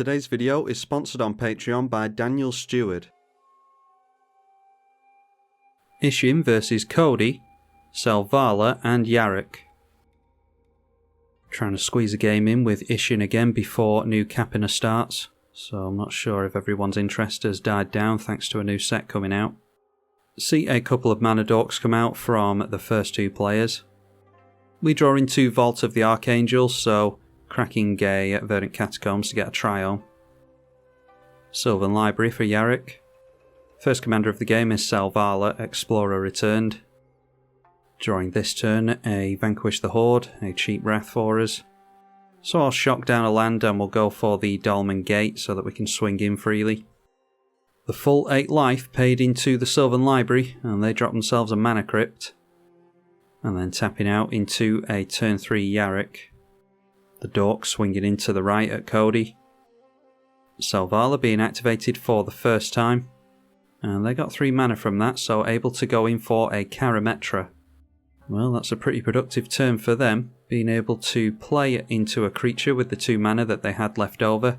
Today's video is sponsored on Patreon by Daniel Stewart. Isshin versus Codie, Selvala and Yarok. Trying to squeeze a game in with Isshin again before new Capina starts, so I'm not sure if everyone's interest has died down thanks to a new set coming out. See a couple of mana dorks come out from the first two players. We draw into Vault of the Archangel, so cracking a Verdant Catacombs to get a try-on. Sylvan Library for Yarok. First commander of the game is Selvala, Explorer returned. Drawing this turn, a Vanquish the Horde, a cheap Wrath for us. So I'll shock down a land and we'll go for the Dolmen Gate so that we can swing in freely. The full 8 life paid into the Sylvan Library and they drop themselves a Mana Crypt. And then tapping out into a turn 3 Yarok. The Dork swinging into the right at Codie. Selvala being activated for the first time. And they got 3 mana from that, so able to go in for a Karametra. Well, that's a pretty productive turn for them, being able to play into a creature with the 2 mana that they had left over.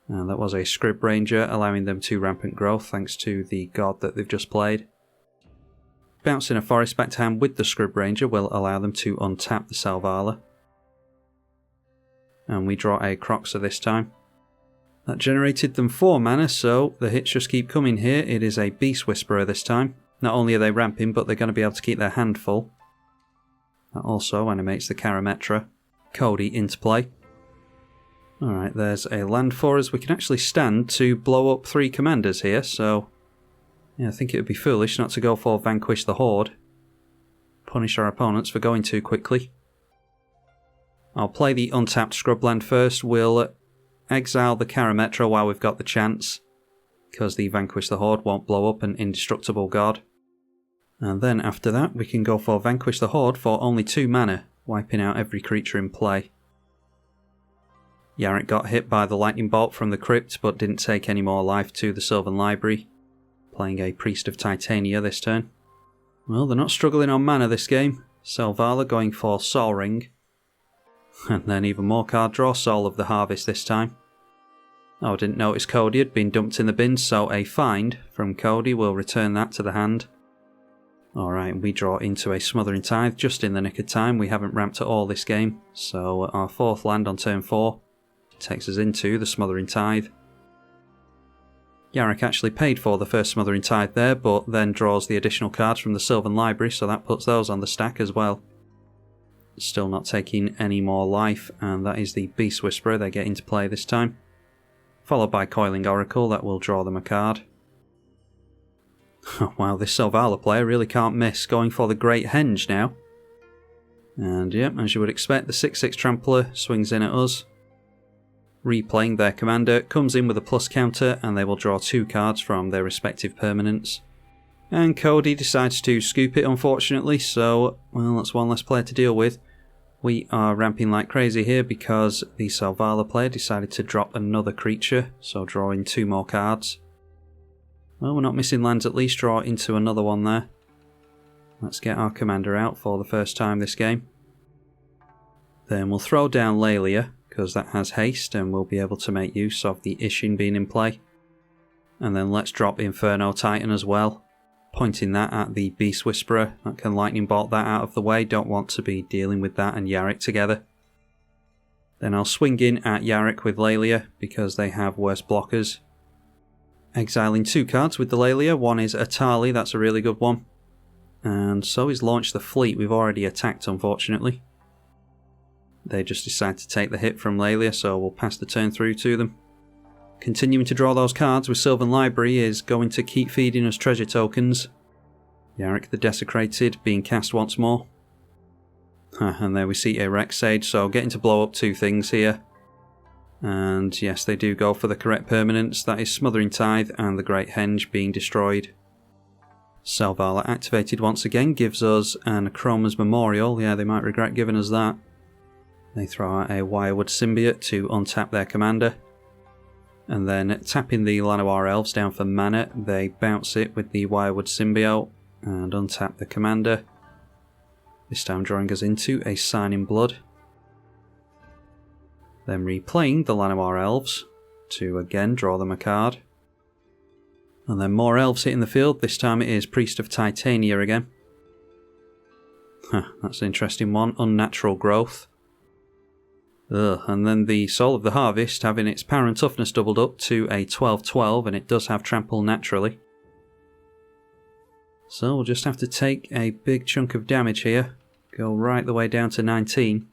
And that was a Scrib Ranger, allowing them to rampant growth thanks to the god that they've just played. Bouncing a forest back to hand with the Scrib Ranger will allow them to untap the Selvala. And we draw a Croxa this time. That generated them 4 mana, so the hits just keep coming here. It is a Beast Whisperer this time. Not only are they ramping, but they're going to be able to keep their hand full. That also animates the Karametra. Codie into play. Alright, there's a land for us. We can actually stand to blow up 3 commanders here, so yeah, I think it would be foolish not to go for Vanquish the Horde. Punish our opponents for going too quickly. I'll play the untapped Scrubland first. We'll exile the Karametra while we've got the chance, because the Vanquish the Horde won't blow up an indestructible god. And then after that we can go for Vanquish the Horde for only 2 mana, wiping out every creature in play. Yarok got hit by the lightning bolt from the crypt but didn't take any more life to the Sylvan Library, playing a Priest of Titania this turn. Well, they're not struggling on mana this game. Selvala going for Sol Ring. And then even more card draw, Soul of the Harvest this time. Oh, I didn't notice Codie had been dumped in the bin, so a find from Codie will return that to the hand. Alright, we draw into a Smothering Tithe just in the nick of time. We haven't ramped at all this game, so our 4th land on turn 4 takes us into the Smothering Tithe. Yarok actually paid for the first Smothering Tithe there, but then draws the additional cards from the Sylvan Library, so that puts those on the stack as well. Still not taking any more life, and that is the Beast Whisperer they get into play this time. Followed by Coiling Oracle, that will draw them a card. Wow, this Selvala player really can't miss, going for the Great Henge now. And yep, as you would expect, the 6/6 Trampler swings in at us. Replaying their commander, comes in with a plus counter, and they will draw 2 cards from their respective permanents. And Codie decides to scoop it, unfortunately, so, well, that's 1 less player to deal with. We are ramping like crazy here because the Selvala player decided to drop another creature, so drawing 2 more cards. Well, we're not missing lands, at least draw into another one there. Let's get our commander out for the first time this game. Then we'll throw down Laelia, because that has haste and we'll be able to make use of the Isshin being in play. And then let's drop Inferno Titan as well. Pointing that at the Beast Whisperer, that can lightning bolt that out of the way, don't want to be dealing with that and Yarok together. Then I'll swing in at Yarok with Laelia, because they have worse blockers. Exiling 2 cards with the Laelia, one is Atali, that's a really good one. And so he's launched the fleet, we've already attacked unfortunately. They just decide to take the hit from Laelia, so we'll pass the turn through to them. Continuing to draw those cards with Sylvan Library is going to keep feeding us treasure tokens. Yarok the Desecrated being cast once more. And there we see a Rex Sage, so getting to blow up 2 things here. And yes, they do go for the correct permanents. That is Smothering Tithe and the Great Henge being destroyed. Selvala activated once again, gives us an Chroma's Memorial. Yeah, they might regret giving us that. They throw out a Wirewood Symbiote to untap their commander. And then tapping the Llanowar Elves down for mana, they bounce it with the Wirewood Symbiote and untap the commander. This time drawing us into a Sign in Blood. Then replaying the Llanowar Elves to again draw them a card. And then more elves hitting the field. This time it is Priest of Titania again. That's an interesting one. Unnatural Growth. And then the Soul of the Harvest having its power and toughness doubled up to a 12/12, and it does have trample naturally. So we'll just have to take a big chunk of damage here. Go right the way down to 19.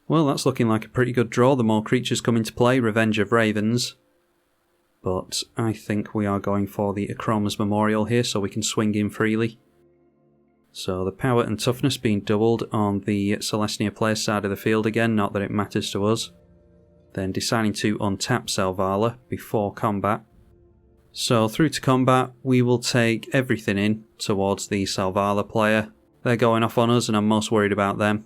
Well, that's looking like a pretty good draw. The more creatures come into play, Revenge of Ravens. But I think we are going for the Akroma's Memorial here so we can swing in freely. So the power and toughness being doubled on the Celestia player's side of the field again, not that it matters to us. Then deciding to untap Selvala before combat. So through to combat, we will take everything in towards the Selvala player. They're going off on us and I'm most worried about them,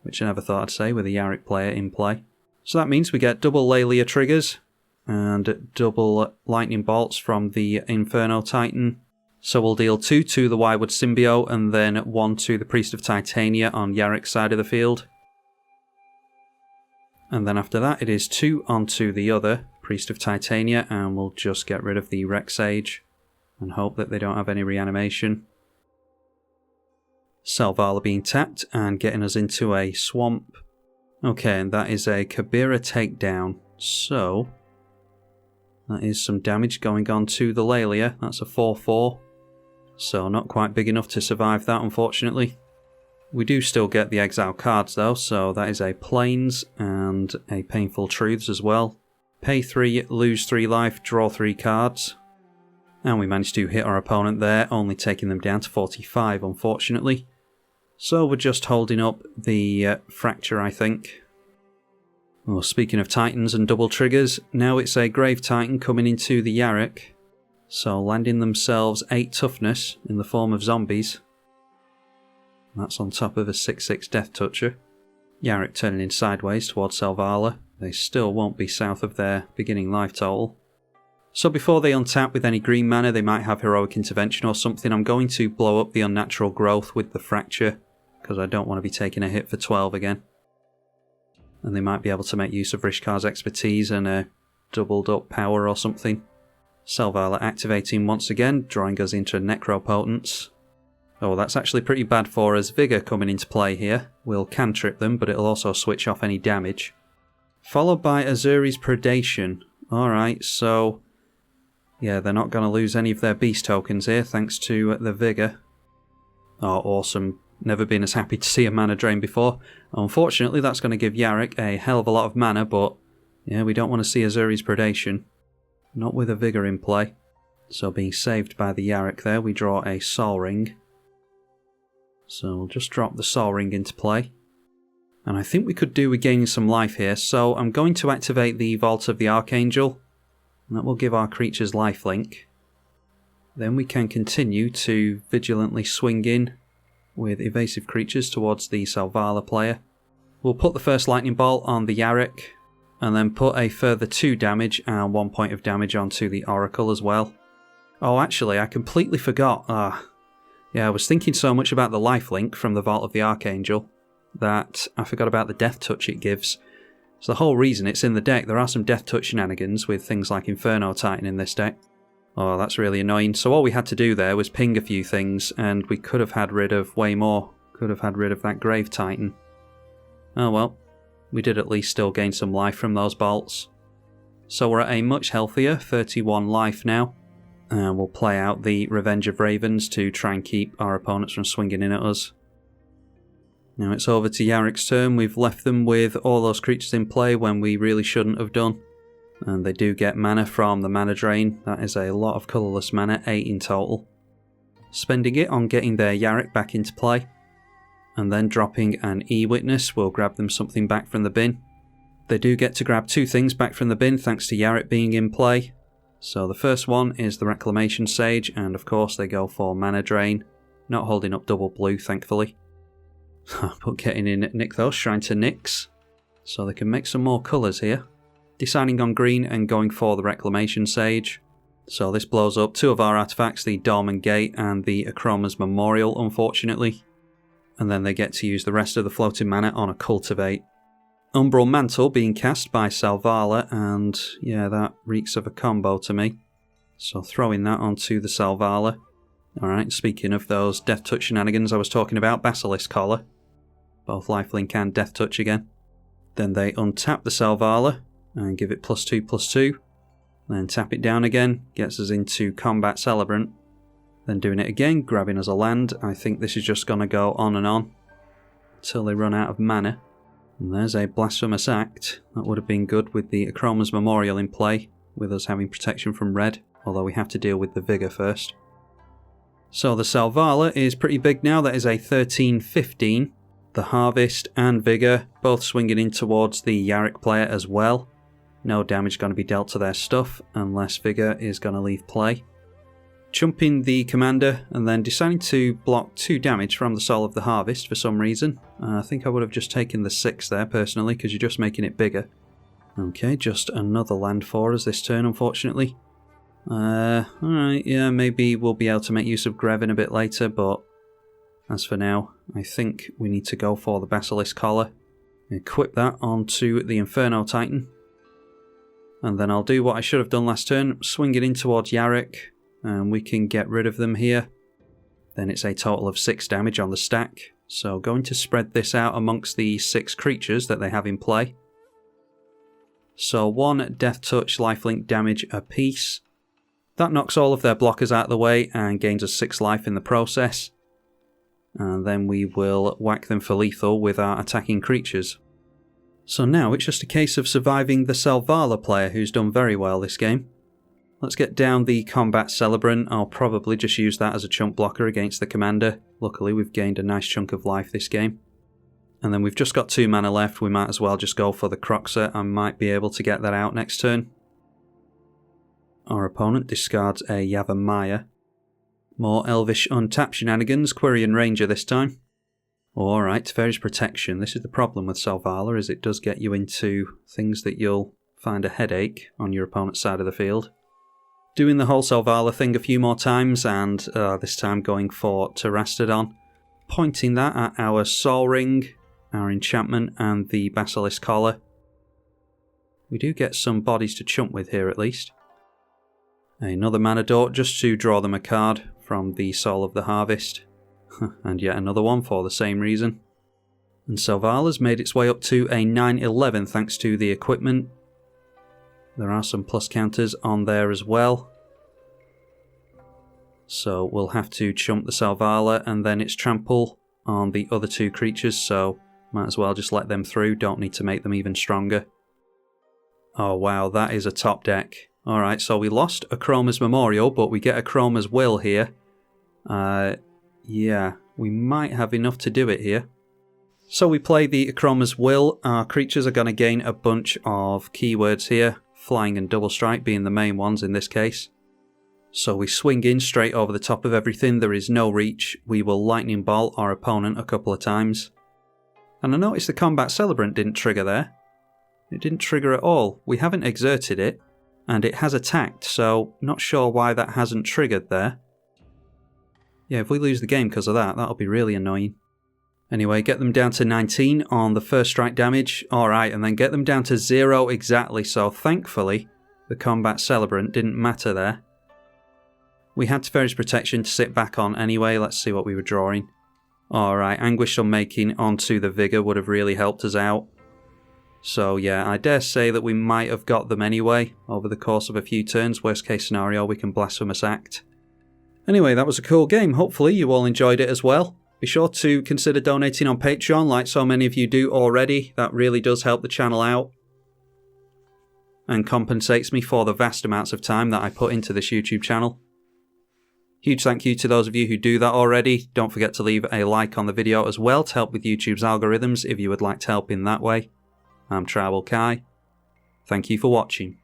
which I never thought I'd say with a Yarok player in play. So that means we get double Laelia triggers and double lightning bolts from the Inferno Titan. So we'll deal 2 to the Wirewood Symbiote and then 1 to the Priest of Titania on Yarok's side of the field. And then after that it is 2 onto the other Priest of Titania, and we'll just get rid of the Rex Sage and hope that they don't have any reanimation. Selvala being tapped and getting us into a swamp. Okay, and that is a Kabira takedown. So that is some damage going on to the Laelia. That's a 4/4. So not quite big enough to survive that, unfortunately. We do still get the exile cards though, so that is a Plains and a Painful Truths as well. Pay 3, lose 3 life, draw 3 cards. And we managed to hit our opponent there, only taking them down to 45, unfortunately. So we're just holding up the Fracture, I think. Well, speaking of Titans and double triggers, now it's a Grave Titan coming into the Yarok. So landing themselves 8 toughness in the form of zombies. That's on top of a 6/6 Death Toucher. Yarok turning in sideways towards Selvala. They still won't be south of their beginning life total. So before they untap with any green mana, they might have Heroic Intervention or something. I'm going to blow up the Unnatural Growth with the Fracture, because I don't want to be taking a hit for 12 again. And they might be able to make use of Rishkar's expertise and a doubled up power or something. Selvala activating once again, drawing us into Necropotence. Oh, that's actually pretty bad for us. Vigor coming into play here. We'll cantrip them, but it'll also switch off any damage. Followed by Azuri's Predation. Alright, so yeah, they're not going to lose any of their beast tokens here, thanks to the Vigor. Oh, awesome. Never been as happy to see a mana drain before. Unfortunately, that's going to give Yarok a hell of a lot of mana, but yeah, we don't want to see Azuri's Predation. Not with a Vigor in play. So being saved by the Yarok there, we draw a Sol Ring. So we'll just drop the Sol Ring into play. And I think we could do with gaining some life here, so I'm going to activate the Vault of the Archangel. And that will give our creatures lifelink. Then we can continue to vigilantly swing in with evasive creatures towards the Selvala player. We'll put the first lightning bolt on the Yarok, and then put a further 2 damage and 1 point of damage onto the Oracle as well. Oh, actually, I completely forgot. Yeah, I was thinking so much about the lifelink from the Vault of the Archangel that I forgot about the Death Touch it gives. It's the whole reason it's in the deck. There are some Death Touch shenanigans with things like Inferno Titan in this deck. Oh, that's really annoying. So all we had to do there was ping a few things, and we could have had rid of way more. Could have had rid of that Grave Titan. Oh well, we did at least still gain some life from those bolts. So we're at a much healthier 31 life now. And we'll play out the Revenge of Ravens to try and keep our opponents from swinging in at us. Now it's over to Yarok's turn. We've left them with all those creatures in play when we really shouldn't have done. And they do get mana from the mana drain. That is a lot of colourless mana, 8 in total. Spending it on getting their Yarok back into play. And then dropping an E-Witness will grab them something back from the bin. They do get to grab 2 things back from the bin thanks to Yarok being in play. So the first one is the Reclamation Sage, and of course they go for mana drain. Not holding up double blue, thankfully. But getting in Nykthos, Shrine to Nyx, so they can make some more colours here. Deciding on green and going for the Reclamation Sage. So this blows up 2 of our artifacts, the Dorman Gate and the Akroma's Memorial, unfortunately. And then they get to use the rest of the floating mana on a Cultivate. Umbral Mantle being cast by Selvala, and yeah, that reeks of a combo to me. So throwing that onto the Selvala. Alright, speaking of those Death Touch shenanigans I was talking about, Basilisk Collar. Both lifelink and Death Touch again. Then they untap the Selvala and give it +2/+2. Then tap it down again, gets us into Combat Celebrant. Then doing it again, grabbing us a land. I think this is just going to go on and on until they run out of mana. And there's a Blasphemous Act. That would have been good with the Akroma's Memorial in play, with us having protection from red, although we have to deal with the Vigor first. So the Selvala is pretty big now. That is a 13/15. The Harvest and Vigor both swinging in towards the Yarok player as well. No damage going to be dealt to their stuff unless Vigor is going to leave play. Chumping the Commander and then deciding to block 2 damage from the Soul of the Harvest for some reason. I think I would have just taken the 6 there personally, because you're just making it bigger. Okay, just another land for us this turn, unfortunately. Alright, yeah, maybe we'll be able to make use of Grevin a bit later, but as for now, I think we need to go for the Basilisk Collar. Equip that onto the Inferno Titan. And then I'll do what I should have done last turn, swing it in towards Yarok, and we can get rid of them here. Then it's a total of 6 damage on the stack, so going to spread this out amongst the 6 creatures that they have in play. So 1 Death Touch lifelink damage apiece. That knocks all of their blockers out of the way and gains us 6 life in the process. And then we will whack them for lethal with our attacking creatures. So now it's just a case of surviving the Selvala player, who's done very well this game. Let's get down the Combat Celebrant. I'll probably just use that as a chump blocker against the Commander. Luckily we've gained a nice chunk of life this game. And then we've just got 2 mana left, we might as well just go for the Croxer. I might be able to get that out next turn. Our opponent discards a Yavimaya. More Elvish untap shenanigans, Quirion Ranger this time. Alright, Teferi's Protection. This is the problem with Selvala, is it does get you into things that you'll find a headache on your opponent's side of the field. Doing the whole Selvala thing a few more times, and this time going for Terastodon. Pointing that at our Soul Ring, our enchantment, and the Basilisk Collar. We do get some bodies to chump with here at least. Another Mana Dork just to draw them a card from the Soul of the Harvest. And yet another one for the same reason. And Selvala's made its way up to a 9/11 thanks to the equipment. There are some plus counters on there as well. So we'll have to chump the Selvala, and then it's trample on the other 2 creatures, so might as well just let them through, don't need to make them even stronger. Oh wow, that is a top deck. Alright, so we lost Akroma's Memorial, but we get Akroma's Will here. Yeah, we might have enough to do it here. So we play the Akroma's Will. Our creatures are going to gain a bunch of keywords here, flying and double strike being the main ones in this case. So we swing in straight over the top of everything, there is no reach. We will Lightning Bolt our opponent a couple of times. And I noticed the Combat Celebrant didn't trigger there. It didn't trigger at all. We haven't exerted it, and it has attacked, so not sure why that hasn't triggered there. Yeah, if we lose the game because of that, that'll be really annoying. Anyway, get them down to 19 on the first strike damage. Alright, and then get them down to 0 exactly, so thankfully the Combat Celebrant didn't matter there. We had Teferi's Protection to sit back on anyway, let's see what we were drawing. Alright, Anguished Unmaking onto the Vigor would have really helped us out. So yeah, I dare say that we might have got them anyway over the course of a few turns. Worst case scenario, we can Blasphemous Act. Anyway, that was a cool game. Hopefully you all enjoyed it as well. Be sure to consider donating on Patreon like so many of you do already. That really does help the channel out and compensates me for the vast amounts of time that I put into this YouTube channel. Huge thank you to those of you who do that already. Don't forget to leave a like on the video as well to help with YouTube's algorithms if you would like to help in that way. I'm Tribalkai. Thank you for watching.